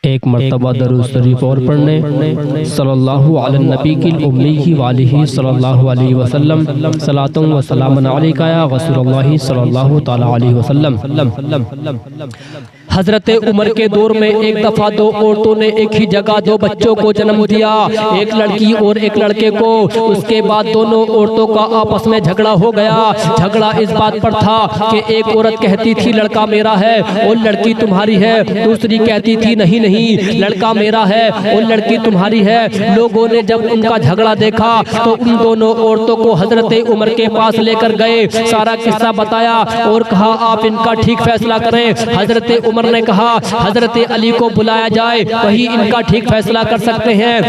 ایک مرتبہ درود شریف اور پڑھنے صلی اللہ علی النبی کی امی والہ صلی اللہ علیہ وسلم صلاۃ و سلام علیکہ یا رسول اللہ صلی اللہ تعالی علیہ وسلم۔ حضرت عمر کے دور میں ایک دفعہ دو عورتوں نے ایک ہی جگہ دو بچوں کو جنم دیا، ایک لڑکی اور ایک لڑکے کو۔ اس کے بعد دونوں عورتوں کا آپس میں جھگڑا ہو گیا۔ جھگڑا اس بات پر تھا کہ ایک عورت کہتی تھی لڑکا میرا ہے اور لڑکی تمہاری ہے، دوسری کہتی تھی نہیں نہیں لڑکا میرا ہے اور لڑکی تمہاری ہے۔ لوگوں نے جب ان کا جھگڑا دیکھا تو ان دونوں عورتوں کو حضرت عمر کے پاس لے کر گئے، سارا قصہ بتایا اور کہا آپ ان کا ٹھیک فیصلہ کریں۔ حضرت عمر نے کہا حضرت علی کو بلایا جائے، وہی ان کا ٹھیک فیصلہ کر سکتے ہیں۔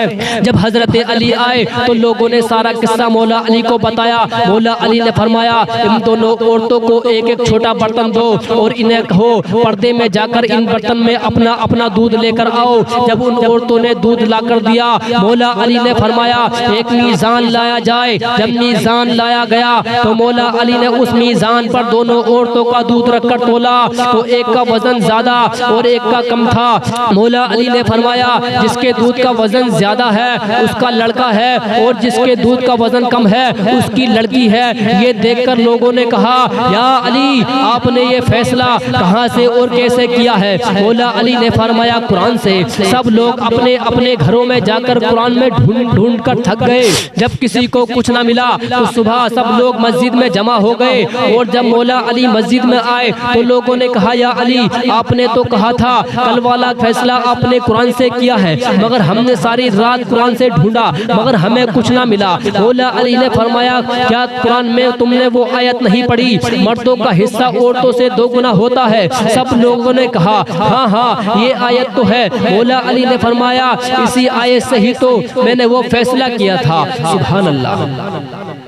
جب حضرت علی آئے تو لوگوں نے سارا قصہ مولا علی کو بتایا۔ مولا علی نے فرمایا ان دونوں عورتوں کو ایک ایک چھوٹا برتن دو اور انہیں کہو پردے میں جا کر ان برتن میں اپنا اپنا دودھ لے کر آؤ۔ جب ان عورتوں نے دودھ لا کر دیا، مولا علی نے فرمایا ایک میزان لایا جائے۔ جب میزان لایا گیا تو مولا علی نے اس میزان پر دونوں عورتوں کا دودھ رکھ کر تولا تو ایک کا وزن زیادہ اور ایک کا کم تھا۔ مولا علی نے فرمایا جس کے دودھ کا وزن زیادہ ہے اس کا لڑکا ہے اور جس کے دودھ کا وزن کم ہے اس کی لڑکی ہے۔ یہ دیکھ کر لوگوں نے کہا یا علی آپ نے یہ فیصلہ کہاں سے اور کیسے کیا ہے؟ مولا علی نے فرمایا قرآن سے۔ سب لوگ اپنے اپنے گھروں میں جا کر قرآن میں ڈھونڈ ڈھونڈ کر تھک گئے۔ جب کسی کو کچھ نہ ملا تو صبح سب لوگ مسجد میں جمع ہو گئے اور جب مولا علی مسجد میں آئے تو لوگوں نے کہا یا علی آپ نے تو کہا تھا کل والا فیصلہ آپ نے قرآن سے کیا ہے، مگر ہم نے ساری رات قرآن سے ڈھونڈا مگر ہمیں کچھ نہ ملا۔ مولا علی نے فرمایا کیا قرآن میں تم نے وہ آیت نہیں پڑھی مردوں کا حصہ عورتوں سے 2 گنا ہوتا ہے؟ سب لوگوں نے کہا ہاں ہاں یہ آیت تو ہے۔ مولا علی نے فرمایا اسی آیت سے ہی تو میں نے وہ فیصلہ کیا تھا۔ سبحان اللہ۔